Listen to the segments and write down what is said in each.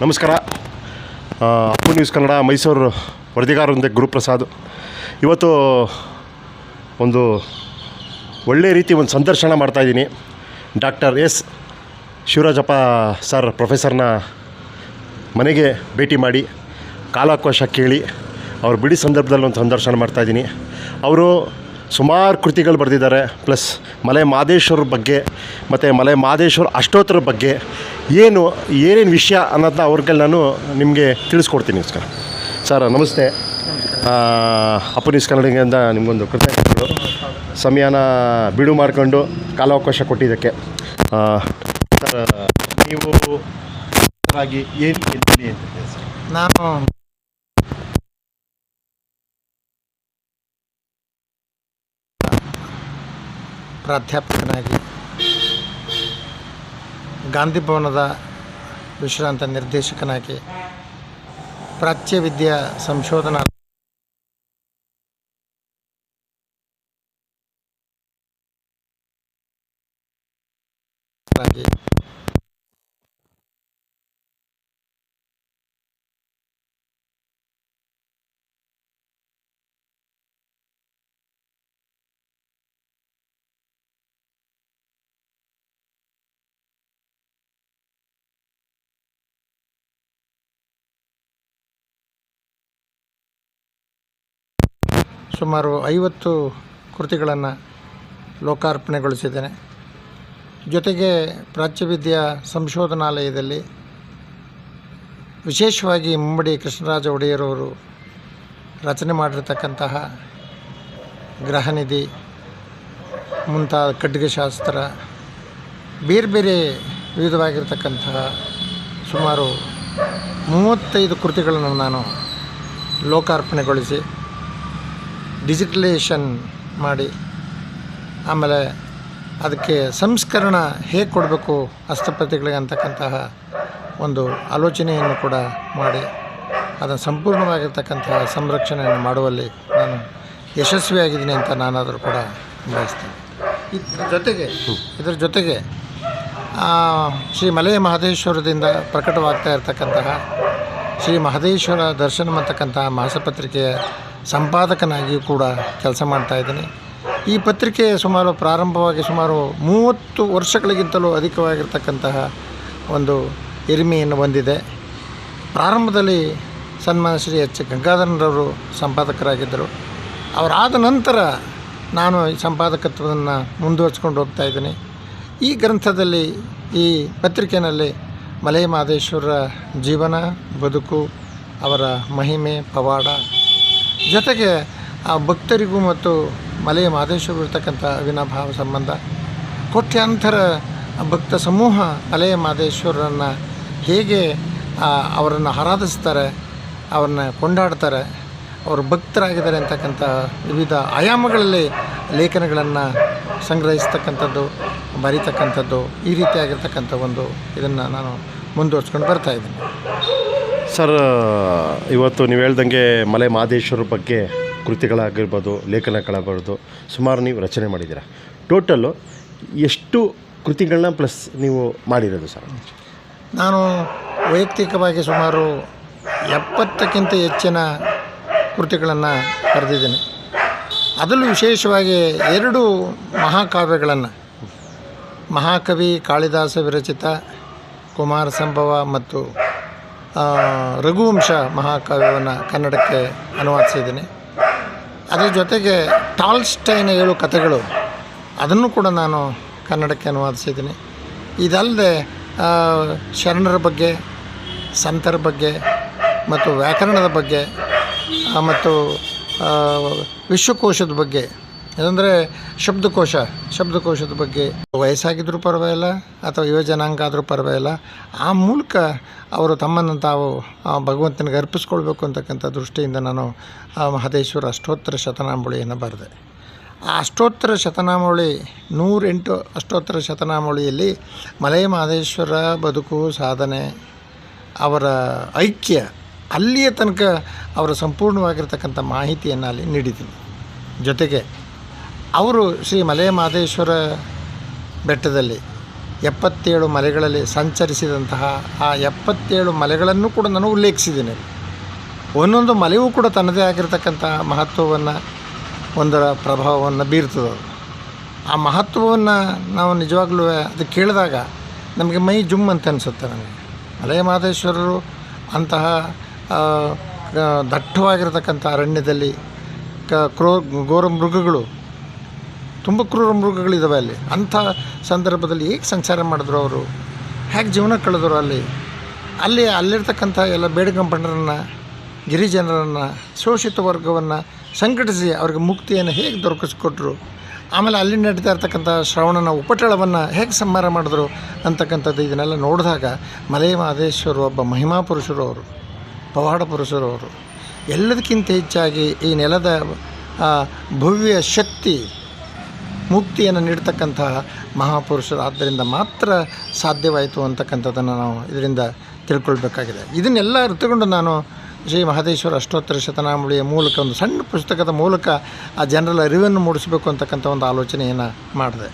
ನಮಸ್ಕಾರ. ಅಪ್ಪು ನ್ಯೂಸ್ ಕನ್ನಡ ಮೈಸೂರು ವರದಿಗಾರರೊಂದಿಗೆ ಗುರುಪ್ರಸಾದ್. ಇವತ್ತು ಒಂದು ಒಳ್ಳೆಯ ರೀತಿ ಒಂದು ಸಂದರ್ಶನ ಮಾಡ್ತಾಯಿದ್ದೀನಿ. ಡಾಕ್ಟರ್ ಎಸ್ ಶಿವರಾಜಪ್ಪ ಸರ್ ಪ್ರೊಫೆಸರ್ನ ಮನೆಗೆ ಭೇಟಿ ಮಾಡಿ ಕಾಲಾವಕಾಶ ಕೇಳಿ ಅವ್ರು ಬಿಡಿ ಸಂದರ್ಭದಲ್ಲಿ ಒಂದು ಸಂದರ್ಶನ ಮಾಡ್ತಾಯಿದ್ದೀನಿ. ಅವರು ಸುಮಾರು ಕೃತಿಗಳು ಬರೆದಿದ್ದಾರೆ. ಪ್ಲಸ್ ಮಲೆ ಮಹದೇಶ್ವರ ಬಗ್ಗೆ ಮತ್ತು ಮಲೆ ಮಹದೇಶ್ವರ ಅಷ್ಟೋತ್ತರ ಬಗ್ಗೆ ಏನೇನು ವಿಷಯ ಅನ್ನೋದನ್ನ ಅವ್ರಿಗೆ ನಾನು ನಿಮಗೆ ತಿಳಿಸ್ಕೊಡ್ತೀನಿ. ನಮಸ್ಕಾರ ಸರ್. ನಮಸ್ತೆ. ಅಪ್ಪು ನ್ಯೂಸ್ ಕನ್ನಡಿಗರಿಂದ ನಿಮಗೊಂದು ಕೃತಜ್ಞತೆಗಳು. ಸಮಯನ ಬಿಡು ಮಾಡಿಕೊಂಡು ಕಾಲಾವಕಾಶ ಕೊಟ್ಟಿದ್ದಕ್ಕೆ. ಸರ್, ನೀವು ಏನು ಹೇಳ್ತೀನಿ ಅಂತ ಸರ್? ನಾನು ಪ್ರಾಧ್ಯಾಪಕನಾಗಿ ಗಾಂಧಿ ಭವನದ ವಿಶ್ರಾಂತ ನಿರ್ದೇಶಕನಾಗಿ ಪ್ರಾಚ್ಯ ವಿದ್ಯಾ ಸಂಶೋಧನಾ ಸುಮಾರು 50 ಕೃತಿಗಳನ್ನು ಲೋಕಾರ್ಪಣೆಗೊಳಿಸಿದ್ದೇನೆ. ಜೊತೆಗೆ ಪ್ರಾಚ್ಯವಿದ್ಯಾ ಸಂಶೋಧನಾಲಯದಲ್ಲಿ ವಿಶೇಷವಾಗಿ ಮುಮ್ಮಡಿ ಕೃಷ್ಣರಾಜ ಒಡೆಯರವರು ರಚನೆ ಮಾಡಿರ್ತಕ್ಕಂತಹ ಗ್ರಹನಿಧಿ ಮುಂತಾದ ಖಡ್ಗಶಾಸ್ತ್ರ ಬೇರೆ ಬೇರೆ ವಿವಿಧವಾಗಿರ್ತಕ್ಕಂತಹ ಸುಮಾರು 35 ಕೃತಿಗಳನ್ನು ನಾನು ಲೋಕಾರ್ಪಣೆಗೊಳಿಸಿ ಡಿಜಿಟಲೈಸೇಷನ್ ಮಾಡಿ ಆಮೇಲೆ ಅದಕ್ಕೆ ಸಂಸ್ಕರಣ ಹೇಗೆ ಕೊಡಬೇಕು ಹಸ್ತಪ್ರತಿಗಳಿಗೆ ಅಂತಕ್ಕಂತಹ ಒಂದು ಆಲೋಚನೆಯನ್ನು ಕೂಡ ಮಾಡಿ ಅದನ್ನು ಸಂಪೂರ್ಣವಾಗಿರ್ತಕ್ಕಂತಹ ಸಂರಕ್ಷಣೆಯನ್ನು ಮಾಡುವಲ್ಲಿ ನಾನು ಯಶಸ್ವಿಯಾಗಿದ್ದೀನಿ ಅಂತ ನಾನಾದರೂ ಕೂಡ ಬಯಸ್ತೇನೆ. ಇದರ ಜೊತೆಗೆ ಶ್ರೀ ಮಲೆ ಮಹದೇಶ್ವರದಿಂದ ಪ್ರಕಟವಾಗ್ತಾ ಇರತಕ್ಕಂತಹ ಶ್ರೀ ಮಹದೇಶ್ವರ ದರ್ಶನ ಅಂತಕ್ಕಂತಹ ಮಾಸಪತ್ರಿಕೆಯ ಸಂಪಾದಕನಾಗಿಯೂ ಕೂಡ ಕೆಲಸ ಮಾಡ್ತಾಯಿದ್ದೀನಿ. ಈ ಪತ್ರಿಕೆ ಪ್ರಾರಂಭವಾಗಿ ಸುಮಾರು 30 ವರ್ಷಗಳಿಗಿಂತಲೂ ಅಧಿಕವಾಗಿರ್ತಕ್ಕಂತಹ ಒಂದು ಹಿರಿಮೆಯನ್ನು ಹೊಂದಿದೆ. ಪ್ರಾರಂಭದಲ್ಲಿ ಸನ್ಮಾನ್ಯ ಶ್ರೀ ಎಚ್ ಗಂಗಾಧರರವರು ಸಂಪಾದಕರಾಗಿದ್ದರು. ಅವರಾದ ನಂತರ ನಾನು ಈ ಸಂಪಾದಕತ್ವವನ್ನು ಮುಂದುವರಿಸ್ಕೊಂಡು ಹೋಗ್ತಾಯಿದ್ದೀನಿ. ಈ ಗ್ರಂಥದಲ್ಲಿ, ಈ ಪತ್ರಿಕೆಯಲ್ಲಿ ಮಲೆ ಮಹದೇಶ್ವರ ಜೀವನ, ಬದುಕು, ಅವರ ಮಹಿಮೆ, ಪವಾಡ, ಜೊತೆಗೆ ಆ ಭಕ್ತರಿಗೂ ಮತ್ತು ಮಲೆ ಮಹದೇಶ್ವರ ಇರ್ತಕ್ಕಂಥ ಅವಿನಾಭಾವ ಸಂಬಂಧ, ಕೋಟ್ಯಾಂತರ ಭಕ್ತ ಸಮೂಹ ಮಲೆ ಮಹದೇಶ್ವರರನ್ನು ಹೇಗೆ ಅವರನ್ನು ಆರಾಧಿಸ್ತಾರೆ, ಅವ್ರನ್ನ ಕೊಂಡಾಡ್ತಾರೆ, ಅವರು ಭಕ್ತರಾಗಿದ್ದಾರೆ ಅಂತಕ್ಕಂಥ ವಿವಿಧ ಆಯಾಮಗಳಲ್ಲಿ ಲೇಖನಗಳನ್ನು ಸಂಗ್ರಹಿಸ್ತಕ್ಕಂಥದ್ದು, ಬರೀತಕ್ಕಂಥದ್ದು, ಈ ರೀತಿಯಾಗಿರ್ತಕ್ಕಂಥ ಒಂದು ಇದನ್ನು ನಾನು ಮುಂದುವರ್ಸ್ಕೊಂಡು ಬರ್ತಾಯಿದ್ದೀನಿ. ಸರ್, ಇವತ್ತು ನೀವು ಹೇಳ್ದಂಗೆ ಮಲೆ ಮಹದೇಶ್ವರ ಬಗ್ಗೆ ಕೃತಿಗಳಾಗಿರ್ಬೋದು, ಲೇಖನಗಳಾಗಿರ್ಬೋದು, ಸುಮಾರು ನೀವು ರಚನೆ ಮಾಡಿದ್ದೀರಾ. ಟೋಟಲ್ಲು ಎಷ್ಟು ಕೃತಿಗಳನ್ನ ಪ್ಲಸ್ ನೀವು ಮಾಡಿರೋದು ಸರ್? ನಾನು ವೈಯಕ್ತಿಕವಾಗಿ ಸುಮಾರು 70ಕ್ಕಿಂತ ಹೆಚ್ಚಿನ ಕೃತಿಗಳನ್ನು ಬರೆದಿದ್ದೀನಿ. ಅದರಲ್ಲೂ ವಿಶೇಷವಾಗಿ 2 ಮಹಾಕಾವ್ಯಗಳನ್ನು, ಮಹಾಕವಿ ಕಾಳಿದಾಸ ವಿರಚಿತ ಕುಮಾರ ಸಂಭವ ಮತ್ತು ರಘುವಂಶ ಮಹಾಕಾವ್ಯವನ್ನು ಕನ್ನಡಕ್ಕೆ ಅನುವಾದಿಸಿದ್ದೀನಿ. ಅದರ ಜೊತೆಗೆ ಟಾಲ್ಸ್ಟಾಯ್ನ 7 ಕಥೆಗಳು, ಅದನ್ನು ಕೂಡ ನಾನು ಕನ್ನಡಕ್ಕೆ ಅನುವಾದಿಸಿದ್ದೀನಿ. ಇದಲ್ಲದೆ ಶರಣರ ಬಗ್ಗೆ, ಸಂತರ ಬಗ್ಗೆ ಮತ್ತು ವ್ಯಾಕರಣದ ಬಗ್ಗೆ ಮತ್ತು ವಿಶ್ವಕೋಶದ ಬಗ್ಗೆ, ಅಂದರೆ ಶಬ್ದಕೋಶದ ಬಗ್ಗೆ, ವಯಸ್ಸಾಗಿದ್ದರೂ ಪರವಾಗಿಲ್ಲ ಅಥವಾ ಯುವ ಜನಾಂಗ ಆದರೂ ಪರವಾಗಿಲ್ಲ, ಆ ಮೂಲಕ ಅವರು ತಮ್ಮನ್ನು ತಾವು ಭಗವಂತನಿಗೆ ಅರ್ಪಿಸ್ಕೊಳ್ಬೇಕು ಅಂತಕ್ಕಂಥ ದೃಷ್ಟಿಯಿಂದ ನಾನು ಮಹದೇಶ್ವರ ಅಷ್ಟೋತ್ತರ ಶತನಾಮಾವಳಿಯನ್ನು ಬರೆದೆ. ಆ ಅಷ್ಟೋತ್ತರ ಶತನಾಮಾವಳಿ 108 ಅಷ್ಟೋತ್ತರ ಶತನಾಮಾವಳಿಯಲ್ಲಿ ಮಲೆ ಮಹದೇಶ್ವರ ಬದುಕು, ಸಾಧನೆ, ಅವರ ಐಕ್ಯ, ಅಲ್ಲಿಯ ತನಕ ಅವರ ಸಂಪೂರ್ಣವಾಗಿರ್ತಕ್ಕಂಥ ಮಾಹಿತಿಯನ್ನು ಅಲ್ಲಿ ನೀಡಿದ್ದೀನಿ. ಜೊತೆಗೆ ಅವರು ಶ್ರೀ ಮಲೆ ಮಹದೇಶ್ವರ ಬೆಟ್ಟದಲ್ಲಿ 77 ಮಲೆಗಳಲ್ಲಿ ಸಂಚರಿಸಿದಂತಹ ಆ 77 ಮಲೆಗಳನ್ನು ಕೂಡ ನಾನು ಉಲ್ಲೇಖಿಸಿದ್ದೀನಿ. ಒಂದೊಂದು ಮಲೆಯೂ ಕೂಡ ತನ್ನದೇ ಆಗಿರತಕ್ಕಂಥ ಮಹತ್ವವನ್ನು, ಒಂದರ ಪ್ರಭಾವವನ್ನು ಬೀರ್ತದೆ. ಆ ಮಹತ್ವವನ್ನು ನಾವು ನಿಜವಾಗ್ಲೂ ಅದು ಕೇಳಿದಾಗ ನಮಗೆ ಮೈ ಜುಮ್ ಅಂತ ಅನಿಸುತ್ತೆ. ನನಗೆ ಮಲೆ ಮಹದೇಶ್ವರರು ಅಂತಹ ದಟ್ಟವಾಗಿರತಕ್ಕಂಥ ಅರಣ್ಯದಲ್ಲಿ ಘೋರ ಮೃಗಗಳು, ತುಂಬ ಕ್ರೂರ ಮೃಗಗಳಿದ್ದಾವೆ ಅಲ್ಲಿ. ಅಂಥ ಸಂದರ್ಭದಲ್ಲಿ ಹೇಗೆ ಸಂಚಾರ ಮಾಡಿದ್ರು ಅವರು, ಹೇಗೆ ಜೀವನ ಕಳೆದರು ಅಲ್ಲಿರ್ತಕ್ಕಂಥ ಎಲ್ಲ ಬೇಡಗಂಪಣ್ಣರನ್ನು, ಗಿರಿಜನರನ್ನು, ಶೋಷಿತ ವರ್ಗವನ್ನು ಸಂಘಟಿಸಿ ಅವ್ರಿಗೆ ಮುಕ್ತಿಯನ್ನು ಹೇಗೆ ದೊರಕಿಸ್ಕೊಟ್ರು, ಆಮೇಲೆ ಅಲ್ಲಿ ನಡೀತಾ ಇರ್ತಕ್ಕಂಥ ಶ್ರವಣನ ಉಪಟಳವನ್ನು ಹೇಗೆ ಸಂಹಾರ ಮಾಡಿದ್ರು ಅಂತಕ್ಕಂಥದ್ದು ಇದನ್ನೆಲ್ಲ ನೋಡಿದಾಗ ಮಲೆ ಮಹದೇಶ್ವರರು ಒಬ್ಬ ಮಹಿಮಾ ಪುರುಷರು, ಅವರು ಪವಾಡ ಪುರುಷರು. ಅವರು ಎಲ್ಲದಕ್ಕಿಂತ ಹೆಚ್ಚಾಗಿ ಈ ನೆಲದ ಭವ್ಯ ಶಕ್ತಿ ಮುಕ್ತಿಯನ್ನು ನೀಡ್ತಕ್ಕಂತಹ ಮಹಾಪುರುಷರು. ಆದ್ದರಿಂದ ಮಾತ್ರ ಸಾಧ್ಯವಾಯಿತು ಅಂತಕ್ಕಂಥದ್ದನ್ನು ನಾವು ಇದರಿಂದ ತಿಳ್ಕೊಳ್ಬೇಕಾಗಿದೆ. ಇದನ್ನೆಲ್ಲ ಅರ್ಥಕೊಂಡು ನಾನು ಶ್ರೀ ಮಹದೇಶ್ವರ ಅಷ್ಟೋತ್ತರ ಶತನಾಮಾವಳಿಯ ಮೂಲಕ, ಒಂದು ಸಣ್ಣ ಪುಸ್ತಕದ ಮೂಲಕ ಆ ಜನರ ಅರಿವನ್ನು ಮೂಡಿಸಬೇಕು ಅಂತಕ್ಕಂಥ ಒಂದು ಆಲೋಚನೆಯನ್ನು ಮಾಡಿದೆ.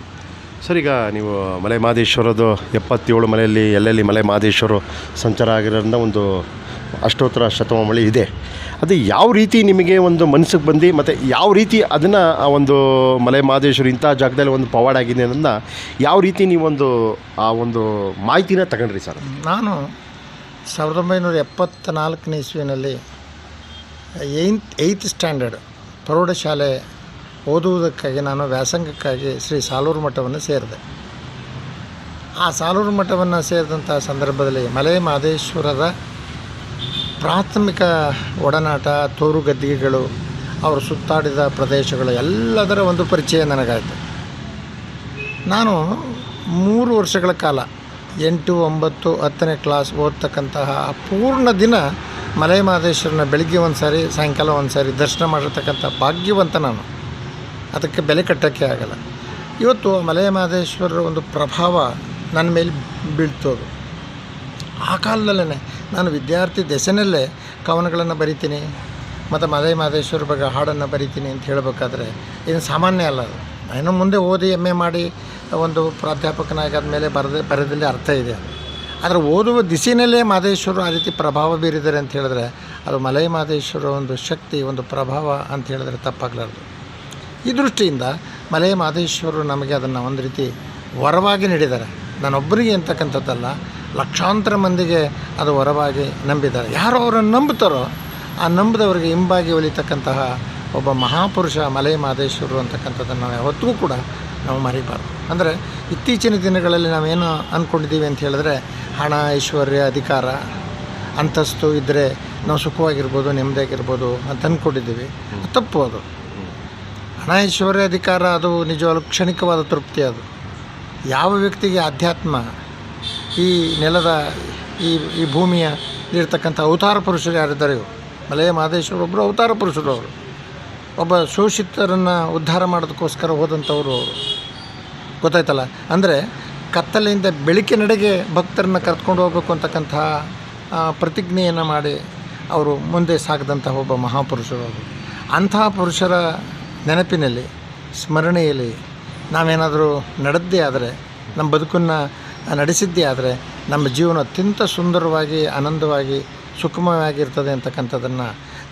ಸರ್, ಈಗ ನೀವು ಮಲೆ ಮಹದೇಶ್ವರದ್ದು 77 ಮಲೆಯಲ್ಲಿ ಎಲ್ಲೆಲ್ಲಿ ಮಲೆ ಮಹದೇಶ್ವರು ಸಂಚಾರ ಆಗಿರೋದ್ರಿಂದ ಒಂದು ಅಷ್ಟೋತ್ತರ ಶತನಾಮಾವಳಿ ಇದೆ. ಅದು ಯಾವ ರೀತಿ ನಿಮಗೆ ಒಂದು ಮನಸ್ಸಿಗೆ ಬಂದು, ಮತ್ತು ಯಾವ ರೀತಿ ಅದನ್ನು ಆ ಒಂದು ಮಲೆ ಮಹದೇಶ್ವರ ಇಂಥ ಜಾಗದಲ್ಲಿ ಒಂದು ಪವಾಡ ಆಗಿದೆ ಅನ್ನೋದನ್ನ ಯಾವ ರೀತಿ ನೀವೊಂದು ಆ ಒಂದು ಮಾಹಿತಿನ ತಗೊಂಡ್ರಿ ಸರ್? ನಾನು 1974ನೇ ಇಸ್ವಿನಲ್ಲಿ 8th ಸ್ಟ್ಯಾಂಡರ್ಡ್ ಪ್ರೌಢಶಾಲೆ ಓದುವುದಕ್ಕಾಗಿ ನಾನು ವ್ಯಾಸಂಗಕ್ಕಾಗಿ ಶ್ರೀ ಸಾಲೂರು ಮಠವನ್ನು ಸೇರಿದೆ. ಆ ಸಾಲೂರು ಮಠವನ್ನು ಸೇರಿದಂಥ ಸಂದರ್ಭದಲ್ಲಿ ಮಲೆ ಮಹದೇಶ್ವರದ ಪ್ರಾಥಮಿಕ ಒಡನಾಟ, ತೋರು ಗದ್ದಿಗೆಗಳು, ಅವರು ಸುತ್ತಾಡಿದ ಪ್ರದೇಶಗಳು ಎಲ್ಲದರ ಒಂದು ಪರಿಚಯ ನನಗಾಯಿತು. ನಾನು 3 ವರ್ಷಗಳ ಕಾಲ 8, 9, 10ನೇ ಕ್ಲಾಸ್ ಓದ್ತಕ್ಕಂತಹ ಪೂರ್ಣ ದಿನ ಮಲೆ ಮಹದೇಶ್ವರನ ಬೆಳಿಗ್ಗೆ ಒಂದು ಸಾರಿ, ಸಾಯಂಕಾಲ ಒಂದು ಸಾರಿ ದರ್ಶನ ಮಾಡಿರ್ತಕ್ಕಂಥ ಭಾಗ್ಯವಂತ ನಾನು. ಅದಕ್ಕೆ ಬೆಲೆ ಕಟ್ಟೋಕ್ಕೆ ಆಗಲ್ಲ. ಇವತ್ತು ಮಲೆ ಮಹದೇಶ್ವರರ ಒಂದು ಪ್ರಭಾವ ನನ್ನ ಮೇಲೆ ಬೀಳ್ತೋದು. ಆ ಕಾಲದಲ್ಲೇ ನಾನು ವಿದ್ಯಾರ್ಥಿ ದೆಸೆಯಲ್ಲೇ ಕವನಗಳನ್ನು ಬರಿತೀನಿ ಮತ್ತು ಮಲೆ ಮಹದೇಶ್ವರ ಬಗ್ಗೆ ಹಾಡನ್ನು ಬರಿತೀನಿ ಅಂತ ಹೇಳಬೇಕಾದ್ರೆ ಇದು ಸಾಮಾನ್ಯ ಅಲ್ಲ. ಅದು ಇನ್ನು ಮುಂದೆ ಓದಿ MA ಮಾಡಿ ಒಂದು ಪ್ರಾಧ್ಯಾಪಕನಾಗಾದ ಮೇಲೆ ಬರೆದಲ್ಲಿ ಅರ್ಥ ಇದೆ. ಆದರೆ ಓದುವ ದಿಸೆಯಲ್ಲೇ ಮಹದೇಶ್ವರರು ಆ ರೀತಿ ಪ್ರಭಾವ ಬೀರಿದ್ದಾರೆ ಅಂತ ಹೇಳಿದ್ರೆ ಅದು ಮಲೆ ಮಹದೇಶ್ವರ ಒಂದು ಶಕ್ತಿ, ಒಂದು ಪ್ರಭಾವ ಅಂತ ಹೇಳಿದ್ರೆ ತಪ್ಪಾಗಲಾರ್ದು. ಈ ದೃಷ್ಟಿಯಿಂದ ಮಲೆ ಮಹದೇಶ್ವರರು ನಮಗೆ ಅದನ್ನು ಒಂದು ರೀತಿ ವರವಾಗಿ ನೀಡಿದ್ದಾರೆ. ನಾನೊಬ್ಬರಿಗೆ ಅಂತಕ್ಕಂಥದ್ದಲ್ಲ, ಲಕ್ಷಾಂತರ ಮಂದಿಗೆ ಅದು ವರವಾಗಿ ನಂಬಿದ್ದಾರೆ. ಯಾರು ಅವರನ್ನು ನಂಬುತ್ತಾರೋ ಆ ನಂಬಿದವರಿಗೆ ಹಿಂಬಾಗಿ ಒಲಿತಕ್ಕಂತಹ ಒಬ್ಬ ಮಹಾಪುರುಷ ಮಲೆ ಮಹದೇಶ್ವರರು ಅಂತಕ್ಕಂಥದ್ದನ್ನು ನಾವು ಯಾವತ್ತೂ ಕೂಡ ನಾವು ಮರಿಬಾರ್ದು. ಅಂದರೆ ಇತ್ತೀಚಿನ ದಿನಗಳಲ್ಲಿ ನಾವೇನು ಅಂದ್ಕೊಂಡಿದ್ದೀವಿ ಅಂತ ಹೇಳಿದ್ರೆ ಹಣ, ಐಶ್ವರ್ಯ, ಅಧಿಕಾರ, ಅಂತಸ್ತು ಇದ್ದರೆ ನಾವು ಸುಖವಾಗಿರ್ಬೋದು, ನೆಮ್ಮದಿಯಾಗಿರ್ಬೋದು ಅಂತ ಅಂದ್ಕೊಂಡಿದ್ದೀವಿ. ತಪ್ಪು. ಅದು ಹಣ, ಐಶ್ವರ್ಯ, ಅಧಿಕಾರ ಅದು ನಿಜವಾಗ್ಲೂ ಕ್ಷಣಿಕವಾದ ತೃಪ್ತಿ. ಅದು ಯಾವ ವ್ಯಕ್ತಿಗೆ ಅಧ್ಯಾತ್ಮ, ಈ ನೆಲದ ಈ ಭೂಮಿಯ ಇರ್ತಕ್ಕಂಥ ಅವತಾರ ಪುರುಷರು ಯಾರಿದ್ದಾರೆ, ಮಲೆ ಮಹದೇಶ್ವರ ಒಬ್ಬರು ಅವತಾರ ಪುರುಷರು. ಅವರು ಒಬ್ಬ ಶೋಷಿತರನ್ನು ಉದ್ಧಾರ ಮಾಡೋದಕ್ಕೋಸ್ಕರ ಹೋದಂಥವರು ಅವರು. ಗೊತ್ತಾಯ್ತಲ್ಲ? ಅಂದರೆ ಕತ್ತಲೆಯಿಂದ ಬೆಳಕಿನೆಡೆಗೆ ಭಕ್ತರನ್ನು ಕರ್ಕೊಂಡು ಹೋಗಬೇಕು ಅಂತಕ್ಕಂತಹ ಪ್ರತಿಜ್ಞೆಯನ್ನು ಮಾಡಿ ಅವರು ಮುಂದೆ ಸಾಗದಂತಹ ಒಬ್ಬ ಮಹಾಪುರುಷರು ಅವರು. ಅಂತಹ ಪುರುಷರ ನೆನಪಿನಲ್ಲಿ, ಸ್ಮರಣೆಯಲ್ಲಿ ನಾವೇನಾದರೂ ನಡೆದ್ದೇ ಆದರೆ, ನಮ್ಮ ಬದುಕನ್ನು ನಡೆಸಿದ್ದೇ ಆದರೆ ನಮ್ಮ ಜೀವನ ಅತ್ಯಂತ ಸುಂದರವಾಗಿ, ಆನಂದವಾಗಿ, ಸುಖಮಯವಾಗಿರ್ತದೆ ಅಂತಕ್ಕಂಥದ್ದನ್ನು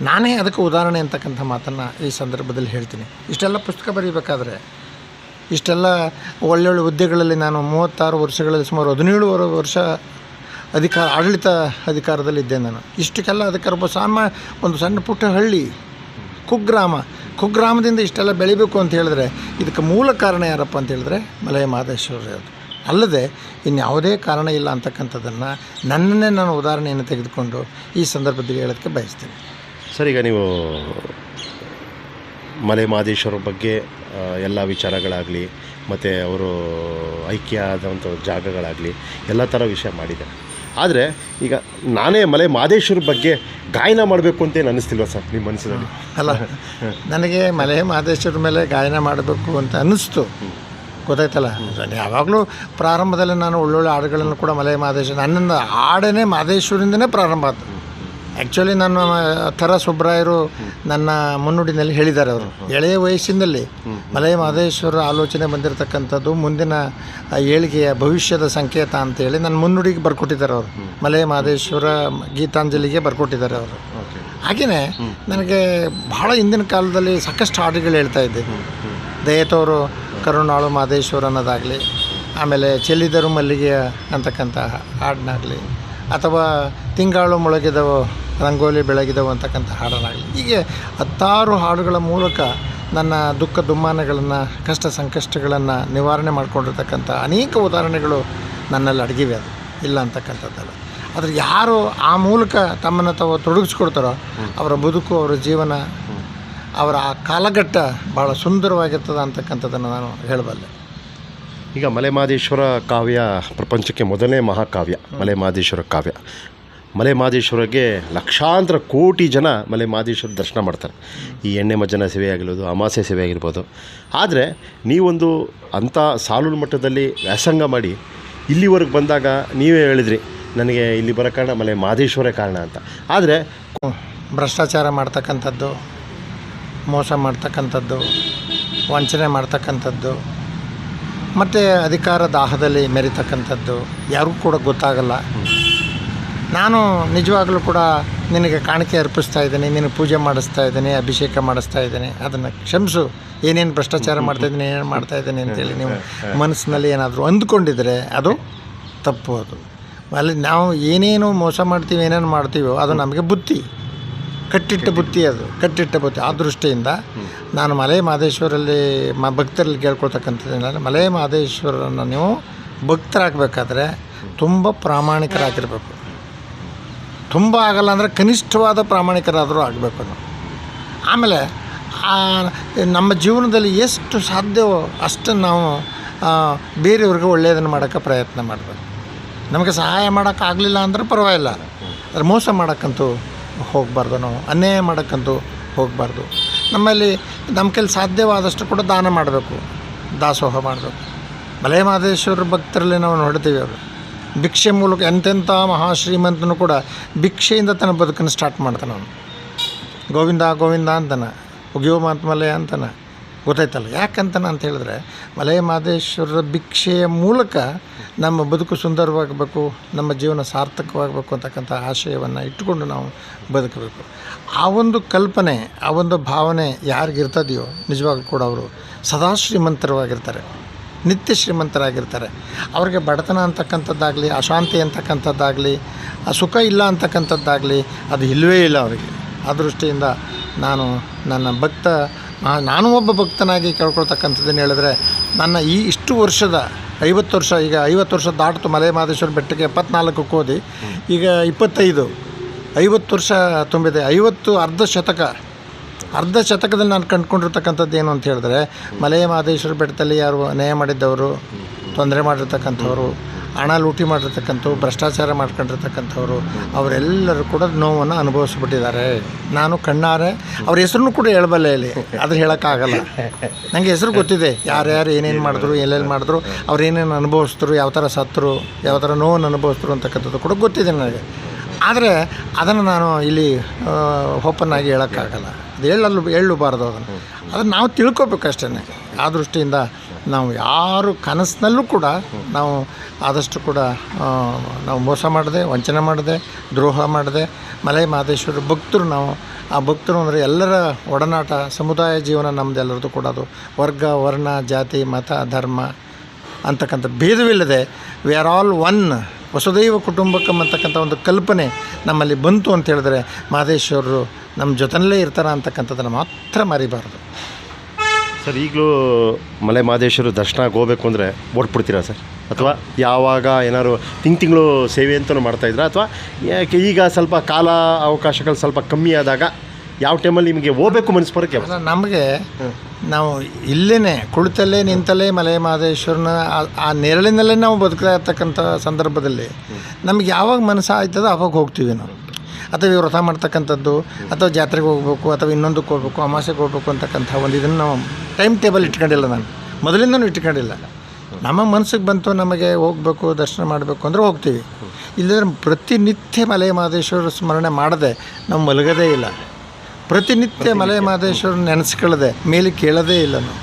ನಾನೇ ಅದಕ್ಕೆ ಉದಾಹರಣೆ ಅಂತಕ್ಕಂಥ ಮಾತನ್ನು ಈ ಸಂದರ್ಭದಲ್ಲಿ ಹೇಳ್ತೀನಿ. ಇಷ್ಟೆಲ್ಲ ಪುಸ್ತಕ ಬರೀಬೇಕಾದ್ರೆ, ಇಷ್ಟೆಲ್ಲ ಒಳ್ಳೊಳ್ಳೆ ಹುದ್ದೆಗಳಲ್ಲಿ ನಾನು 36 ವರ್ಷಗಳಲ್ಲಿ ಸುಮಾರು 17 ವರ್ಷ ಆಡಳಿತ ಅಧಿಕಾರದಲ್ಲಿದ್ದೆ ನಾನು. ಇಷ್ಟಕ್ಕೆಲ್ಲ ಅದಕ್ಕೆ ಒಂದು ಸಣ್ಣ ಪುಟ್ಟ ಹಳ್ಳಿ, ಕುಗ್ರಾಮದಿಂದ ಇಷ್ಟೆಲ್ಲ ಬೆಳಿಬೇಕು ಅಂತ ಹೇಳಿದ್ರೆ ಇದಕ್ಕೆ ಮೂಲ ಕಾರಣ ಯಾರಪ್ಪ ಅಂತ ಹೇಳಿದ್ರೆ ಮಲೆ ಮಹದೇಶ್ವರ. ಅದು ಅಲ್ಲದೆ ಇನ್ಯಾವುದೇ ಕಾರಣ ಇಲ್ಲ ಅಂತಕ್ಕಂಥದ್ದನ್ನು ನನ್ನನ್ನೇ ನಾನು ಉದಾಹರಣೆಯನ್ನು ತೆಗೆದುಕೊಂಡು ಈ ಸಂದರ್ಭದಲ್ಲಿ ಹೇಳೋದಕ್ಕೆ ಬಯಸ್ತೀನಿ. ಸರ್, ಈಗ ನೀವು ಮಲೆ ಮಹದೇಶ್ವರ ಬಗ್ಗೆ ಎಲ್ಲ ವಿಚಾರಗಳಾಗಲಿ ಮತ್ತು ಅವರು ಐಕ್ಯ ಆದಂಥ ಜಾಗಗಳಾಗಲಿ ಎಲ್ಲ ಥರ ವಿಷಯ ಮಾಡಿದ್ದಾರೆ. ಆದರೆ ಈಗ ನಾನೇ ಮಲೆ ಮಹದೇಶ್ವರ ಬಗ್ಗೆ ಗಾಯನ ಮಾಡಬೇಕು ಅಂತೇನು ಅನ್ನಿಸ್ತಿಲ್ವ ಸರ್ ನಿಮ್ಮ ಮನಸ್ಸಿನಲ್ಲಿ? ಅಲ್ಲ, ನನಗೆ ಮಲೆ ಮಹದೇಶ್ವರ ಮೇಲೆ ಗಾಯನ ಮಾಡಬೇಕು ಅಂತ ಅನ್ನಿಸ್ತು. ಗೊತ್ತಾಯ್ತಲ್ಲ? ಯಾವಾಗಲೂ ಪ್ರಾರಂಭದಲ್ಲಿ ನಾನು ಒಳ್ಳೊಳ್ಳೆ ಹಾಡುಗಳನ್ನು ಕೂಡ ಮಲೆ ಮಹದೇಶ್ವರ, ನನ್ನನ್ನು ಹಾಡೇ ಮಹದೇಶ್ವರಿಂದನೇ ಪ್ರಾರಂಭ ಆಯ್ತು. ಆ್ಯಕ್ಚುಲಿ ನನ್ನ ಥರ ಸುಬ್ರಾಯರು ನನ್ನ ಮುನ್ನುಡಿನಲ್ಲಿ ಹೇಳಿದ್ದಾರೆ. ಅವರು ಎಳೆಯ ವಯಸ್ಸಿನಲ್ಲಿ ಮಲೆ ಮಹದೇಶ್ವರ ಆಲೋಚನೆ ಬಂದಿರತಕ್ಕಂಥದ್ದು ಮುಂದಿನ ಏಳಿಗೆಯ ಭವಿಷ್ಯದ ಸಂಕೇತ ಅಂತೇಳಿ ನನ್ನ ಮುನ್ನುಡಿಗೆ ಬರ್ಕೊಟ್ಟಿದ್ದಾರೆ ಅವರು. ಮಲೆ ಮಹದೇಶ್ವರ ಗೀತಾಂಜಲಿಗೆ ಬರ್ಕೊಟ್ಟಿದ್ದಾರೆ ಅವರು. ಹಾಗೆಯೇ ನನಗೆ ಬಹಳ ಹಿಂದಿನ ಕಾಲದಲ್ಲಿ ಸಾಕಷ್ಟು ಹಾಡುಗಳು ಹೇಳ್ತಾ ಇದ್ದೆ. ದಯತೋರು ಕರುಣಾಳು ಮಹದೇಶ್ವರ ಅನ್ನೋದಾಗಲಿ, ಆಮೇಲೆ ಚೆಲ್ಲಿದರು ಮಲ್ಲಿಗೆಯ ಅಂತಕ್ಕಂಥ ಹಾಡನ್ನಾಗಲಿ, ಅಥವಾ ತಿಂಗಾಳು ಮೊಳಗಿದವು ರಂಗೋಲಿ ಬೆಳಗಿದವು ಅಂತಕ್ಕಂಥ ಹಾಡನ್ನಾಗಲಿ, ಹೀಗೆ 10 ಹಾಡುಗಳ ಮೂಲಕ ನನ್ನ ದುಃಖ ದುಮ್ಮಾನಗಳನ್ನು, ಕಷ್ಟ ಸಂಕಷ್ಟಗಳನ್ನು ನಿವಾರಣೆ ಮಾಡಿಕೊಂಡಿರ್ತಕ್ಕಂಥ ಅನೇಕ ಉದಾಹರಣೆಗಳು ನನ್ನಲ್ಲಿ ಅಡಗಿವೆ. ಅದು ಇಲ್ಲ ಅಂತಕ್ಕಂಥದ್ದಲ್ಲ. ಆದರೆ ಯಾರು ಆ ಮೂಲಕ ತಮ್ಮನ್ನು ತಾವು ತೊಡಗಿಸ್ಕೊಡ್ತಾರೋ ಅವರ ಬದುಕು, ಅವರ ಜೀವನ, ಅವರ ಆ ಕಾಲಘಟ್ಟ ಭಾಳ ಸುಂದರವಾಗಿರ್ತದೆ ಅಂತಕ್ಕಂಥದ್ದನ್ನು ನಾನು ಹೇಳಬಲ್ಲೆ. ಈಗ ಮಲೆ ಮಹದೇಶ್ವರ ಕಾವ್ಯ ಪ್ರಪಂಚಕ್ಕೆ ಮೊದಲನೇ ಮಹಾಕಾವ್ಯ ಮಲೆ ಮಹದೇಶ್ವರ ಕಾವ್ಯ. ಮಲೆ ಮಹದೇಶ್ವರಗೆ ಲಕ್ಷಾಂತರ ಕೋಟಿ ಜನ ಮಲೆ ಮಹದೇಶ್ವರ ದರ್ಶನ ಮಾಡ್ತಾರೆ. ಈ ಎಣ್ಣೆ ಮಜ್ಜನ ಸೇವೆ ಆಗಿರ್ಬೋದು, ಅಮಾಸೆ ಸೇವೆ ಆಗಿರ್ಬೋದು. ಆದರೆ ನೀವೊಂದು ಅಂಥ ಸಾಲೂರು ಮಟ್ಟದಲ್ಲಿ ವ್ಯಾಸಂಗ ಮಾಡಿ ಇಲ್ಲಿವರೆಗೆ ಬಂದಾಗ ನೀವೇ ಹೇಳಿದ್ರಿ, ನನಗೆ ಇಲ್ಲಿ ಬರೋ ಕಾರಣ ಮಲೆ ಮಹದೇಶ್ವರೇ ಕಾರಣ ಅಂತ. ಆದರೆ ಭ್ರಷ್ಟಾಚಾರ ಮಾಡ್ತಕ್ಕಂಥದ್ದು, ಮೋಸ ಮಾಡ್ತಕ್ಕಂಥದ್ದು, ವಂಚನೆ ಮಾಡ್ತಕ್ಕಂಥದ್ದು, ಮತ್ತು ಅಧಿಕಾರ ದಾಹದಲ್ಲಿ ಮೆರಿತಕ್ಕಂಥದ್ದು ಯಾರಿಗೂ ಕೂಡ ಗೊತ್ತಾಗಲ್ಲ. ನಾನು ನಿಜವಾಗಲೂ ಕೂಡ ನಿನಗೆ ಕಾಣಿಕೆ ಅರ್ಪಿಸ್ತಾ ಇದ್ದೀನಿ, ನಿನಗೆ ಪೂಜೆ ಮಾಡಿಸ್ತಾ ಇದ್ದೀನಿ, ಅಭಿಷೇಕ ಮಾಡಿಸ್ತಾ ಇದ್ದೀನಿ, ಅದನ್ನು ಕ್ಷಮಿಸು. ಏನೇನು ಭ್ರಷ್ಟಾಚಾರ ಮಾಡ್ತಾಯಿದ್ದೀನಿ, ಏನೇನು ಮಾಡ್ತಾಯಿದ್ದೀನಿ ಅಂತೇಳಿ ನೀವು ಮನಸ್ಸಿನಲ್ಲಿ ಏನಾದರೂ ಅಂದ್ಕೊಂಡಿದ್ರೆ ಅದು ತಪ್ಪು. ಅದು ಅಲ್ಲಿ ನಾವು ಏನೇನು ಮೋಸ ಮಾಡ್ತೀವಿ, ಏನೇನು ಮಾಡ್ತೀವೋ ಅದು ನಮಗೆ ಬುತ್ತಿ, ಕಟ್ಟಿಟ್ಟ ಬುತ್ತಿ. ಅದು ಕಟ್ಟಿಟ್ಟ ಬುತ್ತಿ. ಆ ದೃಷ್ಟಿಯಿಂದ ನಾನು ಮಲೆ ಮಹದೇಶ್ವರಲ್ಲಿ ಭಕ್ತರಲ್ಲಿ ಕೇಳ್ಕೊಳ್ತಕ್ಕಂಥದ್ದು, ಮಲೆ ಮಹದೇಶ್ವರನ್ನು ನೀವು ಭಕ್ತರಾಗಬೇಕಾದ್ರೆ ತುಂಬ ಪ್ರಾಮಾಣಿಕರಾಗಿರಬೇಕು. ತುಂಬ ಆಗಲ್ಲ ಅಂದರೆ ಕನಿಷ್ಠವಾದ ಪ್ರಾಮಾಣಿಕರಾದರೂ ಆಗಬೇಕು ನಾವು. ಆಮೇಲೆ ನಮ್ಮ ಜೀವನದಲ್ಲಿ ಎಷ್ಟು ಸಾಧ್ಯವೋ ಅಷ್ಟನ್ನು ನಾವು ಬೇರೆಯವ್ರಿಗೆ ಒಳ್ಳೆಯದನ್ನು ಮಾಡೋಕ್ಕೆ ಪ್ರಯತ್ನ ಮಾಡಬೇಕು. ನಮಗೆ ಸಹಾಯ ಮಾಡೋಕ್ಕಾಗಲಿಲ್ಲ ಅಂದ್ರೆ ಪರವಾಗಿಲ್ಲ, ಆದರೆ ಮೋಸ ಮಾಡೋಕ್ಕಂತೂ ಹೋಗಬಾರ್ದು, ನಾವು ಅನ್ಯಾಯ ಮಾಡೋಕ್ಕಂತೂ ಹೋಗಬಾರ್ದು. ನಮ್ಮಲ್ಲಿ ನಮ್ಮ ಕೈಲಿ ಸಾಧ್ಯವಾದಷ್ಟು ಕೂಡ ದಾನ ಮಾಡಬೇಕು, ದಾಸೋಹ ಮಾಡಬೇಕು. ಮಲೆ ಮಹದೇಶ್ವರ ಭಕ್ತರಲ್ಲಿ ನಾವು ನೋಡ್ತೀವಿ, ಅವರು ಭಿಕ್ಷೆ ಮೂಲಕ ಎಂತೆಂಥ ಮಹಾಶ್ರೀಮಂತನೂ ಕೂಡ ಭಿಕ್ಷೆಯಿಂದ ತನ್ನ ಬದುಕನ್ನು ಸ್ಟಾರ್ಟ್ ಮಾಡ್ತಾನೆ. ಅವನು ಗೋವಿಂದ ಗೋವಿಂದ ಅಂತಾನೆ, ಉಗಿಯೋ ಮಾತ್ಮಲೆ ಅಂತಾನೆ. ಗೊತ್ತಾಯ್ತಲ್ಲ ಯಾಕಂತಾನೆ ಅಂತ ಹೇಳಿದ್ರೆ, ಮಲೆ ಮಹದೇಶ್ವರರ ಭಿಕ್ಷೆಯ ಮೂಲಕ ನಮ್ಮ ಬದುಕು ಸುಂದರವಾಗಬೇಕು, ನಮ್ಮ ಜೀವನ ಸಾರ್ಥಕವಾಗಬೇಕು ಅಂತಕ್ಕಂಥ ಆಶಯವನ್ನು ಇಟ್ಟುಕೊಂಡು ನಾವು ಬದುಕಬೇಕು. ಆ ಒಂದು ಕಲ್ಪನೆ, ಆ ಒಂದು ಭಾವನೆ ಯಾರಿಗಿರ್ತದೆಯೋ ನಿಜವಾಗ್ಲೂ ಕೂಡ ಅವರು ಸದಾ ಶ್ರೀಮಂತರವಾಗಿರ್ತಾರೆ, ನಿತ್ಯ ಶ್ರೀಮಂತರಾಗಿರ್ತಾರೆ. ಅವ್ರಿಗೆ ಬಡತನ ಅಂತಕ್ಕಂಥದ್ದಾಗಲಿ, ಅಶಾಂತಿ ಅಂತಕ್ಕಂಥದ್ದಾಗಲಿ, ಸುಖ ಇಲ್ಲ ಅಂತಕ್ಕಂಥದ್ದಾಗಲಿ ಅದು ಇಲ್ಲವೇ ಇಲ್ಲ ಅವರಿಗೆ. ಆ ದೃಷ್ಟಿಯಿಂದ ನಾನು ನನ್ನ ನಾನು ಒಬ್ಬ ಭಕ್ತನಾಗಿ ಕೇಳ್ಕೊಳ್ತಕ್ಕಂಥದ್ದನ್ನು ಹೇಳಿದ್ರೆ, ನನ್ನ ಈ ಇಷ್ಟು ವರ್ಷದ 50 ವರ್ಷ, ಈಗ 50 ವರ್ಷ ದಾಟಿತು ಮಲೆ ಮಹದೇಶ್ವರ ಬೆಟ್ಟಕ್ಕೆ 74ಕ್ಕೆ ಹೋದಿ, ಈಗ 50 ವರ್ಷ ತುಂಬಿದೆ. 50 ಅರ್ಧ ಶತಕದಲ್ಲಿ ನಾನು ಕಂಡುಕೊಂಡಿರ್ತಕ್ಕಂಥದ್ದು ಏನು ಅಂತ ಹೇಳಿದ್ರೆ, ಮಲೆ ಮಹದೇಶ್ವರ ಬೆಟ್ಟದಲ್ಲಿ ಯಾರು ಅನ್ಯಾಯ ಮಾಡಿದ್ದವರು, ತೊಂದರೆ ಮಾಡಿರ್ತಕ್ಕಂಥವ್ರು, ಹಣ ಲೂಟಿ ಮಾಡಿರ್ತಕ್ಕಂಥವ್ರು, ಭ್ರಷ್ಟಾಚಾರ ಮಾಡ್ಕೊಂಡಿರ್ತಕ್ಕಂಥವ್ರು, ಅವರೆಲ್ಲರೂ ಕೂಡ ನೋವನ್ನು ಅನುಭವಿಸ್ಬಿಟ್ಟಿದ್ದಾರೆ. ನಾನು ಕಣ್ಣಾರೆ ಅವ್ರ ಹೆಸರನ್ನು ಕೂಡ ಹೇಳಬಲ್ಲೆ ಇಲ್ಲಿ, ಆದರೆ ಹೇಳೋಕ್ಕಾಗಲ್ಲ. ನನಗೆ ಹೆಸರು ಗೊತ್ತಿದೆ, ಯಾರ್ಯಾರು ಏನೇನು ಮಾಡಿದ್ರು, ಎಲ್ಲೆಲ್ಲಿ ಮಾಡಿದ್ರು, ಅವ್ರು ಏನೇನು ಅನುಭವಿಸಿದ್ರು, ಯಾವ ಥರ ಸತ್ತರು, ಯಾವ ಥರ ನೋವನ್ನು ಅನುಭವಿಸಿದ್ರು ಅಂತಕ್ಕಂಥದ್ದು ಕೂಡ ಗೊತ್ತಿದೆ ನನಗೆ. ಆದರೆ ಅದನ್ನು ನಾನು ಇಲ್ಲಿ ಓಪನ್ನಾಗಿ ಹೇಳೋಕ್ಕಾಗಲ್ಲ, ಅದು ಹೇಳಬಾರ್ದು. ಅದನ್ನು ನಾವು ತಿಳ್ಕೊಬೇಕಷ್ಟೇ. ಆ ದೃಷ್ಟಿಯಿಂದ ನಾವು ಯಾರು ಕನಸಿನಲ್ಲೂ ಕೂಡ ನಾವು ಆದಷ್ಟು ಕೂಡ ನಾವು ಮೋಸ ಮಾಡದೆ, ವಂಚನೆ ಮಾಡದೆ, ದ್ರೋಹ ಮಾಡದೆ, ಮಲೆ ಮಹದೇಶ್ವರ ಭಕ್ತರು ನಾವು. ಆ ಭಕ್ತರು ಅಂದರೆ ಎಲ್ಲರ ಒಡನಾಟ, ಸಮುದಾಯ ಜೀವನ ನಮ್ಮದೆಲ್ಲರದು ಕೂಡ. ಅದು ವರ್ಗ, ವರ್ಣ, ಜಾತಿ, ಮತ, ಧರ್ಮ ಅಂತಕ್ಕಂಥ ಭೇದವಿಲ್ಲದೆ ವಿ ಆರ್ ಆಲ್ ಒನ್, ವಸುದೈವ ಕುಟುಂಬಕಂ ಅಂತಕ್ಕಂಥ ಒಂದು ಕಲ್ಪನೆ ನಮ್ಮಲ್ಲಿ ಬಂತು ಅಂತ ಹೇಳಿದ್ರೆ, ಮಹದೇಶ್ವರರು ನಮ್ಮ ಜೊತೆಯಲ್ಲೇ ಇರ್ತಾರೆ ಅಂತಕ್ಕಂಥದ್ದನ್ನು ಮಾತ್ರ ಮರಿಬಾರ್ದು. ಸರ್, ಈಗಲೂ ಮಲೆ ಮಹದೇಶ್ವರ ದರ್ಶನಕ್ಕೆ ಹೋಗಬೇಕು ಅಂದರೆ ಓಡ್ಬಿಡ್ತೀರಾ ಸರ್? ಅಥವಾ ಯಾವಾಗ ಏನಾದ್ರು ತಿಂಗಳು ಸೇವೆ ಅಂತಲೂ ಮಾಡ್ತಾಯಿದ್ರಾ? ಅಥವಾ ಈಗ ಸ್ವಲ್ಪ ಕಾಲ ಅವಕಾಶಗಳು ಸ್ವಲ್ಪ ಕಮ್ಮಿ ಆದಾಗ ಯಾವ ಟೈಮಲ್ಲಿ ನಿಮಗೆ ಹೋಗಬೇಕು ಮನಸ್ಸು ಬರೋಕ್ಕೆ? ನಮಗೆ ನಾವು ಇಲ್ಲೇ ಕುಳಿತಲ್ಲೇ ನಿಂತಲ್ಲೇ ಮಲೆ ಮಹದೇಶ್ವರನ ಆ ನೆರಳಿನಲ್ಲೇ ನಾವು ಬದುಕ್ತಾ ಇರ್ತಕ್ಕಂಥ ಸಂದರ್ಭದಲ್ಲಿ ನಮಗೆ ಯಾವಾಗ ಮನಸ್ಸು ಆಯ್ತದೋ ಆವಾಗ ಹೋಗ್ತೀವಿ ನಾವು. ಅಥವಾ ವ್ರತ ಮಾಡ್ತಕ್ಕಂಥದ್ದು, ಅಥವಾ ಜಾತ್ರೆಗೆ ಹೋಗ್ಬೇಕು, ಅಥವಾ ಇನ್ನೊಂದಕ್ಕೆ ಹೋಗ್ಬೇಕು, ಅಮಾಸೆಗೆ ಹೋಗ್ಬೇಕು ಅಂತಕ್ಕಂಥ ಒಂದು ಇದನ್ನು ನಾವು ಟೈಮ್ ಟೇಬಲ್ ಇಟ್ಕೊಂಡಿಲ್ಲ. ನಾನು ಮೊದಲಿಂದನೂ ಇಟ್ಕೊಂಡಿಲ್ಲ. ನಮ್ಮ ಮನಸ್ಸಿಗೆ ಬಂತು ನಮಗೆ ಹೋಗಬೇಕು ದರ್ಶನ ಮಾಡಬೇಕು ಅಂದರೆ ಹೋಗ್ತೀವಿ. ಇಲ್ಲದ್ರೆ ಪ್ರತಿನಿತ್ಯ ಮಲೆ ಮಹದೇಶ್ವರ ಸ್ಮರಣೆ ಮಾಡದೆ ನಾವು ಮಲಗೋದೇ ಇಲ್ಲ. ಪ್ರತಿನಿತ್ಯ ಮಲೆ ಮಹದೇಶ್ವರನ ನೆನೆಸ್ಕೊಳ್ಳದೆ ಮೇಲೆ ಕೇಳೋದೇ ಇಲ್ಲ ನಾವು.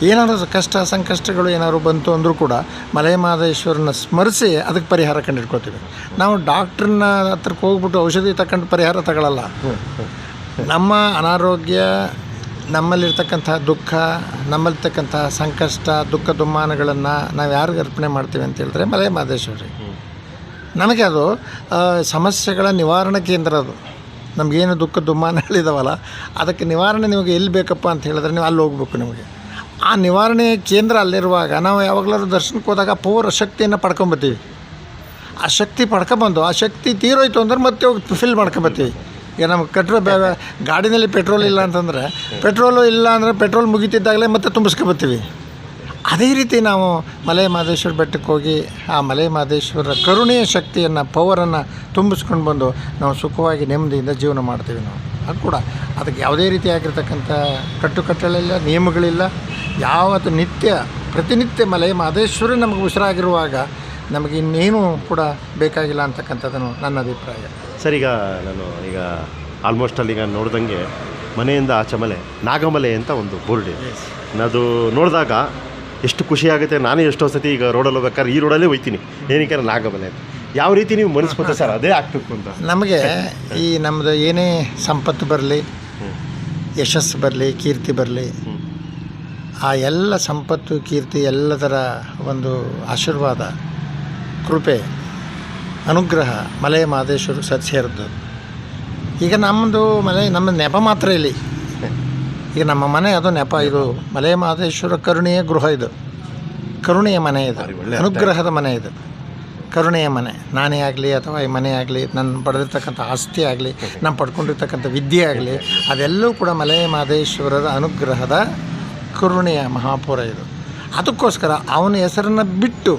ಏನಾದರೂ ಕಷ್ಟ ಸಂಕಷ್ಟಗಳು ಏನಾದ್ರು ಬಂತು ಅಂದರೂ ಕೂಡ ಮಲೆ ಮಹದೇಶ್ವರನ ಸ್ಮರಿಸಿ ಅದಕ್ಕೆ ಪರಿಹಾರ ಕಂಡಿಡ್ಕೊತೀವಿ. ನಾವು ಡಾಕ್ಟ್ರನ್ನ ಹತ್ರಕ್ಕೆ ಹೋಗ್ಬಿಟ್ಟು ಔಷಧಿ ತಗೊಂಡು ಪರಿಹಾರ ತಗೊಳ್ಳಲ್ಲ. ನಮ್ಮ ಅನಾರೋಗ್ಯ, ನಮ್ಮಲ್ಲಿರ್ತಕ್ಕಂಥ ದುಃಖ, ನಮ್ಮಲ್ಲಿರ್ತಕ್ಕಂಥ ಸಂಕಷ್ಟ, ದುಃಖ ದುಮ್ಮಾನಗಳನ್ನು ನಾವು ಯಾರಿಗೆ ಅರ್ಪಣೆ ಮಾಡ್ತೀವಿ ಅಂತ ಹೇಳಿದ್ರೆ ಮಲೆ ಮಹದೇಶ್ವರಿ. ನಮಗೆ ಅದು ಸಮಸ್ಯೆಗಳ ನಿವಾರಣಾ ಕೇಂದ್ರ. ಅದು ನಮಗೇನು ದುಃಖ ದುಮ್ಮಾನಗಳಿದಾವಲ್ಲ ಅದಕ್ಕೆ ನಿವಾರಣೆ ನಿಮಗೆ ಎಲ್ಲಿ ಬೇಕಪ್ಪ ಅಂತ ಹೇಳಿದ್ರೆ ನೀವು ಅಲ್ಲಿ ಹೋಗ್ಬೇಕು. ನಿಮಗೆ ಆ ನಿವಾರಣೆ ಕೇಂದ್ರ ಅಲ್ಲಿರುವಾಗ ನಾವು ಯಾವಾಗಲಾದ್ರೂ ದರ್ಶನಕ್ಕೆ ಹೋದಾಗ ಪೂರ ಶಕ್ತಿಯನ್ನು ಪಡ್ಕೊಂಬತ್ತೀವಿ. ಆ ಶಕ್ತಿ ಪಡ್ಕೊಂಬಂದು ಆ ಶಕ್ತಿ ತೀರೋಯ್ತು ಅಂದ್ರೆ ಮತ್ತೆ ಹೋಗಿ ಫಿಲ್ ಮಾಡ್ಕೊಂಬತ್ತೀವಿ. ಈಗ ನಮ್ಗೆ ಗಾಡಿನಲ್ಲಿ ಪೆಟ್ರೋಲ್ ಇಲ್ಲ ಅಂತಂದರೆ ಪೆಟ್ರೋಲು ಇಲ್ಲ ಅಂದರೆ ಪೆಟ್ರೋಲ್ ಮುಗಿತಿದ್ದಾಗಲೇ ಮತ್ತೆ ತುಂಬಿಸ್ಕೊಬತ್ತೀವಿ. ಅದೇ ರೀತಿ ನಾವು ಮಲೆ ಮಹದೇಶ್ವರ ಬೆಟ್ಟಕ್ಕೆ ಹೋಗಿ ಆ ಮಲೆ ಮಹದೇಶ್ವರ ಕರುಣೆಯ ಶಕ್ತಿಯನ್ನು ಪವರನ್ನು ತುಂಬಿಸ್ಕೊಂಡು ಬಂದು ನಾವು ಸುಖವಾಗಿ ನೆಮ್ಮದಿಯಿಂದ ಜೀವನ ಮಾಡ್ತೀವಿ. ನಾವು ಅದು ಕೂಡ ಅದಕ್ಕೆ ಯಾವುದೇ ರೀತಿಯಾಗಿರ್ತಕ್ಕಂಥ ಕಟ್ಟುಕಟ್ಟಳೆಲ್ಲ, ನಿಯಮಗಳಿಲ್ಲ. ಯಾವತ್ತು ಪ್ರತಿನಿತ್ಯ ಮಲೆ ಮಹದೇಶ್ವರ ನಮಗೆ ಉಸಿರಾಗಿರುವಾಗ ನಮಗೆ ಇನ್ನೇನು ಕೂಡ ಬೇಕಾಗಿಲ್ಲ ಅಂತಕ್ಕಂಥದ್ದು ನನ್ನ ಅಭಿಪ್ರಾಯ. ಸರ್, ಈಗ ಆಲ್ಮೋಸ್ಟ್ ಅಲ್ಲಿ ನೋಡ್ದಂಗೆ ಮನೆಯಿಂದ ಆಚೆ ಮಲೆ ನಾಗಮಲೆ ಅಂತ ಒಂದು ಬೋರ್ಡ್ ಇದೆ. ಅದು ನೋಡಿದಾಗ ಎಷ್ಟು ಖುಷಿಯಾಗುತ್ತೆ. ನಾನೇ ಎಷ್ಟೋ ಸತಿ ಈಗ ರೋಡಲ್ಲಿ ಹೋಗ್ಬೇಕಾದ್ರೆ ಈ ರೋಡಲ್ಲೇ ಹೋಗ್ತೀನಿ, ಏನಕ್ಕೆ ನಾಗಮಲೆ ಅಂತ. ಯಾವ ರೀತಿ ನೀವು ಮನಸ್ಸುತ್ತೆ ಸರ್ ಅದೇ ಆಗ್ಬೇಕು ಅಂತ? ನಮಗೆ ಈ ನಮ್ಮದು ಏನೇ ಸಂಪತ್ತು ಬರಲಿ, ಯಶಸ್ಸು ಬರಲಿ, ಕೀರ್ತಿ ಬರಲಿ, ಆ ಎಲ್ಲ ಸಂಪತ್ತು, ಕೀರ್ತಿ ಎಲ್ಲದರ ಒಂದು ಆಶೀರ್ವಾದ, ಕೃಪೆ, ಅನುಗ್ರಹ ಮಲೆ ಮಹದೇಶ್ವರ ಸೇರಿದ್ದು. ಈಗ ನಮ್ಮ ನೆಪ ಮಾತ್ರ ಇಲ್ಲಿ. ಈಗ ನಮ್ಮ ಮನೆ ಅದು ನೆಪ. ಇದು ಮಲೆ ಮಹದೇಶ್ವರ ಕರುಣೆಯ ಗೃಹ, ಇದು ಕರುಣೆಯ ಮನೆ, ಇದು ಅನುಗ್ರಹದ ಮನೆ, ಇದು ಕರುಣೆಯ ಮನೆ. ನಾನೇ ಆಗಲಿ ಅಥವಾ ಈ ಮನೆ ಆಗಲಿ, ನಾನು ಪಡೆದಿರ್ತಕ್ಕಂಥ ಆಸ್ತಿ ಆಗಲಿ, ನಾನು ಪಡ್ಕೊಂಡಿರ್ತಕ್ಕಂಥ ವಿದ್ಯೆ ಆಗಲಿ, ಅದೆಲ್ಲವೂ ಕೂಡ ಮಲೆ ಮಹದೇಶ್ವರರ ಅನುಗ್ರಹದ ಕರುಣೆಯ ಮಹಾಪುರ ಇದು. ಅದಕ್ಕೋಸ್ಕರ ಅವನ ಹೆಸರನ್ನು ಬಿಟ್ಟು,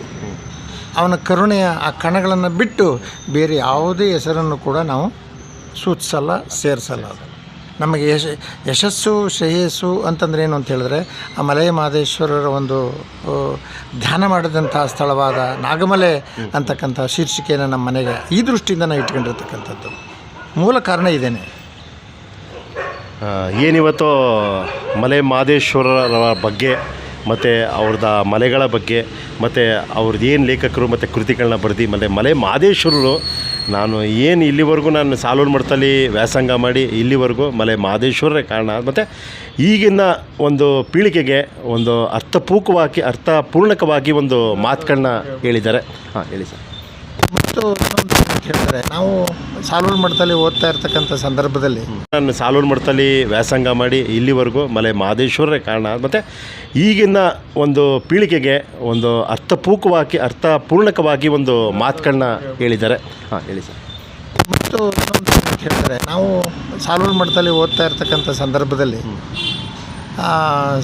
ಅವನ ಕರುಣೆಯ ಆ ಕಣಗಳನ್ನು ಬಿಟ್ಟು ಬೇರೆ ಯಾವುದೇ ಹೆಸರನ್ನು ಕೂಡ ನಾವು ಸೂಚಿಸಲ್ಲ, ಸೇರಿಸಲ್ಲ. ನಮಗೆ ಯಶಸ್ಸು, ಶ್ರೇಯಸ್ಸು ಅಂತಂದ್ರೆ ಏನು ಅಂತ ಹೇಳಿದ್ರೆ ಆ ಮಲೆ ಮಹದೇಶ್ವರರ ಒಂದು ಧ್ಯಾನ ಮಾಡಿದಂಥ ಸ್ಥಳವಾದ ನಾಗಮಲೆ ಅಂತಕ್ಕಂಥ ಶೀರ್ಷಿಕೆಯನ್ನು ನಮ್ಮ ಮನೆಗೆ ಈ ದೃಷ್ಟಿಯಿಂದ ನಾವು ಇಟ್ಕೊಂಡಿರ್ತಕ್ಕಂಥದ್ದು. ಮೂಲ ಕಾರಣ ಇದೇನೆ. ಏನಿವತ್ತು ಮಲೆ ಮಹದೇಶ್ವರರ ಬಗ್ಗೆ ಮತ್ತು ಅವ್ರದ್ದು ಮಲೆಗಳ ಬಗ್ಗೆ ಮತ್ತು ಅವ್ರದ್ದು ಏನು ಲೇಖಕರು ಮತ್ತು ಕೃತಿಗಳನ್ನ ಬರೆದು ಮಲೆ ಮಹದೇಶ್ವರರು, ನಾನು ಏನು ಇಲ್ಲಿವರೆಗೂ ನಾನು ಸಾಲೂರು ಮಠದಲ್ಲಿ ವ್ಯಾಸಂಗ ಮಾಡಿ ಇಲ್ಲಿವರೆಗೂ ಮಲೆ ಮಹದೇಶ್ವರರೇ ಕಾರಣ. ಮತ್ತು ಈಗಿನ ಒಂದು ಪೀಳಿಗೆಗೆ ಒಂದು ಅರ್ಥಪೂರ್ಣಕವಾಗಿ ಒಂದು ಮಾತುಗಳನ್ನ ಹೇಳಿದ್ದಾರೆ. ಹೇಳಿ ಸರ್. ಮತ್ತು ಹೇಳಿದರೆ ನಾವು ಸಾಲೂರು ಮಠದಲ್ಲಿ ಓದ್ತಾ ಇರ್ತಕ್ಕಂಥ ಸಂದರ್ಭದಲ್ಲಿ, ನಾನು ಸಾಲೂರು ಮಠದಲ್ಲಿ ವ್ಯಾಸಂಗ ಮಾಡಿ ಇಲ್ಲಿವರೆಗೂ ಮಲೆ ಮಹದೇಶ್ವರರೇ ಕಾರಣ. ಮತ್ತು ಈಗಿನ ಒಂದು ಪೀಳಿಗೆಗೆ ಒಂದು ಅರ್ಥಪೂರ್ಣಕವಾಗಿ ಒಂದು ಮಾತುಗಳನ್ನ ಹೇಳಿದ್ದಾರೆ. ಹೇಳಿ ಸರ್. ಮತ್ತು ಹೇಳಿದರೆ ನಾವು ಸಾಲೂರು ಮಠದಲ್ಲಿ ಓದ್ತಾ ಇರ್ತಕ್ಕಂಥ ಸಂದರ್ಭದಲ್ಲಿ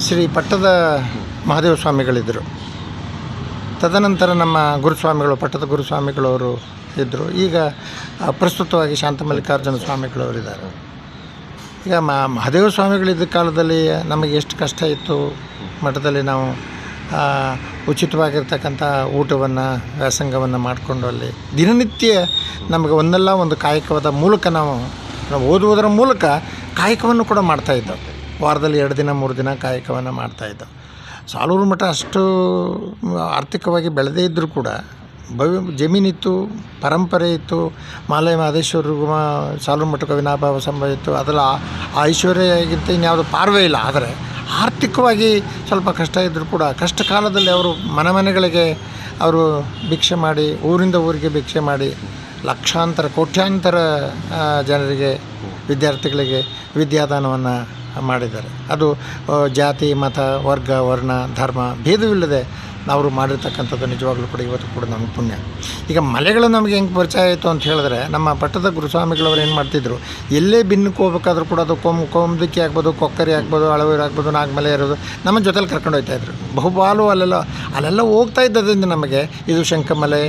ಶ್ರೀ ಪಟ್ಟದ ಮಹಾದೇವ ಸ್ವಾಮಿಗಳಿದ್ದರು. ತದನಂತರ ನಮ್ಮ ಗುರುಸ್ವಾಮಿಗಳು, ಪಟ್ಟದ ಗುರುಸ್ವಾಮಿಗಳವರು ಇದ್ದರು. ಈಗ ಪ್ರಸ್ತುತವಾಗಿ ಶಾಂತ ಮಲ್ಲಿಕಾರ್ಜುನ ಸ್ವಾಮಿಗಳವರಿದ್ದಾರೆ. ಈಗ ಮಹಾದೇವ ಸ್ವಾಮಿಗಳಿದ್ದ ಕಾಲದಲ್ಲಿ ನಮಗೆ ಎಷ್ಟು ಕಷ್ಟ ಇತ್ತು. ಮಠದಲ್ಲಿ ನಾವು ಉಚಿತವಾಗಿರ್ತಕ್ಕಂಥ ಊಟವನ್ನು, ವ್ಯಾಸಂಗವನ್ನು ಮಾಡಿಕೊಂಡು ಅಲ್ಲಿ ದಿನನಿತ್ಯ ನಮಗೆ ಒಂದಲ್ಲ ಒಂದು ಕಾಯಕವಾದ ಮೂಲಕ ನಾವು ಓದುವುದರ ಮೂಲಕ ಕಾಯಕವನ್ನು ಕೂಡ ಮಾಡ್ತಾಯಿದ್ದೆವು. ವಾರದಲ್ಲಿ 2 ದಿನ 3 ದಿನ ಕಾಯಕವನ್ನು ಮಾಡ್ತಾಯಿದ್ದೆವು. ಸಾಲೂರು ಮಠ ಅಷ್ಟು ಆರ್ಥಿಕವಾಗಿ ಬೆಳೆದೇ ಇದ್ದರೂ ಕೂಡ ಜಮೀನಿತ್ತು, ಪರಂಪರೆ ಇತ್ತು. ಮಲೆ ಮಹದೇಶ್ವರಿಗೂ ಸಾಲೂರು ಮಠಕ್ಕೆ ಅವಿನಾಭಾವ ಸಂಭವ ಇತ್ತು. ಅದರ ಐಶ್ವರ್ಯಕ್ಕಿಂತ ಇನ್ಯಾವುದು ಪಾರ್ವೇ ಇಲ್ಲ. ಆದರೆ ಆರ್ಥಿಕವಾಗಿ ಸ್ವಲ್ಪ ಕಷ್ಟ ಇದ್ದರೂ ಕೂಡ ಕಷ್ಟ ಕಾಲದಲ್ಲಿ ಅವರು ಮನೆಗಳಿಗೆ ಅವರು ಭಿಕ್ಷೆ ಮಾಡಿ, ಊರಿಂದ ಊರಿಗೆ ಭಿಕ್ಷೆ ಮಾಡಿ ಲಕ್ಷಾಂತರ ಕೋಟ್ಯಾಂತರ ಜನರಿಗೆ, ವಿದ್ಯಾರ್ಥಿಗಳಿಗೆ ವಿದ್ಯಾದಾನವನ್ನು ಮಾಡಿದ್ದಾರೆ. ಅದು ಜಾತಿ, ಮತ, ವರ್ಗ, ವರ್ಣ, ಧರ್ಮ ಭೇದವಿಲ್ಲದೆ ಅವರು ಮಾಡಿರ್ತಕ್ಕಂಥದ್ದು ನಿಜವಾಗ್ಲೂ ಕೂಡ ಇವತ್ತು ಕೂಡ ನಮಗೆ ಪುಣ್ಯ. ಈಗ ಮಲೆಗಳು ನಮಗೆ ಹೆಂಗೆ ಪರಿಚಯ ಆಯಿತು ಅಂತ ಹೇಳಿದ್ರೆ, ನಮ್ಮ ಪಟ್ಟದ ಗುರುಸ್ವಾಮಿಗಳವರು ಏನು ಮಾಡ್ತಿದ್ರು, ಎಲ್ಲೇ ಬಿನ್ನಕ್ಕೆ ಹೋಗ್ಬೇಕಾದ್ರೂ ಕೂಡ ಅದು ಕೋಮದಿಕ್ಕಿ ಆಗ್ಬೋದು, ಕೊಕ್ಕರಿ ಆಗ್ಬೋದು, ಅಳವೇರು ಆಗ್ಬೋದು, ನಾಗಮಲೆ ಇರೋದು ನಮ್ಮ ಜೊತೆಲಿ ಕರ್ಕೊಂಡು ಹೋಗ್ತಾಯಿದ್ರು. ಬಹುಪಾಲು ಅಲ್ಲೆಲ್ಲ ಹೋಗ್ತಾ ಇದ್ದದ್ರಿಂದ ನಮಗೆ ಇದು ಶಂಖಮಲೆ,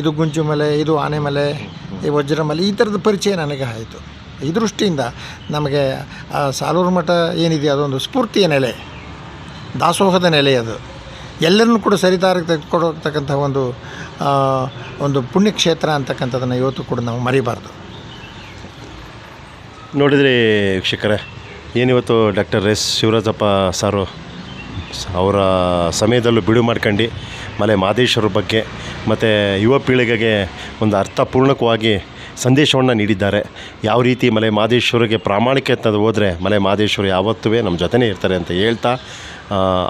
ಇದು ಗುಂಜುಮಲೆ, ಇದು ಆನೆಮಲೆ, ಈ ವಜ್ರಮಲೆ, ಈ ಥರದ ಪರಿಚಯ ನನಗೆ ಆಯಿತು. ಈ ದೃಷ್ಟಿಯಿಂದ ನಮಗೆ ಸಾಲೂರು ಮಠ ಏನಿದೆ ಅದೊಂದು ಸ್ಫೂರ್ತಿಯ ನೆಲೆ, ದಾಸೋಹದ ನೆಲೆ. ಅದು ಎಲ್ಲರನ್ನೂ ಕೂಡ ಸರಿದಾರಿಗೆ ತೆಗೆದುಕೊಡತಕ್ಕಂಥ ಒಂದು ಪುಣ್ಯಕ್ಷೇತ್ರ ಅಂತಕ್ಕಂಥದ್ದನ್ನು ಇವತ್ತು ಕೂಡ ನಾವು ಮರಿಬಾರ್ದು. ನೋಡಿದ್ರಿ ವೀಕ್ಷಕರೇ, ಏನಿವತ್ತು ಡಾಕ್ಟರ್ ಎಸ್ ಶಿವರಾಜಪ್ಪ ಸಾರು ಅವರ ಸಮಯದಲ್ಲೂ ಬಿಡು ಮಾಡ್ಕೊಂಡು ಮಲೆ ಮಹದೇಶ್ವರ ಬಗ್ಗೆ ಮತ್ತು ಯುವ ಪೀಳಿಗೆಗೆ ಒಂದು ಅರ್ಥಪೂರ್ಣಕವಾಗಿ ಸಂದೇಶವನ್ನು ನೀಡಿದ್ದಾರೆ. ಯಾವ ರೀತಿ ಮಲೆ ಮಹದೇಶ್ವರಿಗೆ ಪ್ರಾಮಾಣಿಕತೆ ಹೋದರೆ ಮಲೆ ಮಹದೇಶ್ವರ ಯಾವತ್ತೂ ನಮ್ಮ ಜೊತೆನೇ ಇರ್ತಾರೆ ಅಂತ ಹೇಳ್ತಾ,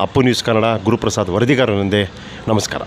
ಅಪ್ಪು ನ್ಯೂಸ್ ಕನ್ನಡ ಗುರುಪ್ರಸಾದ್ ವರದಿಗಾರನಿಂದೆ ನಮಸ್ಕಾರ.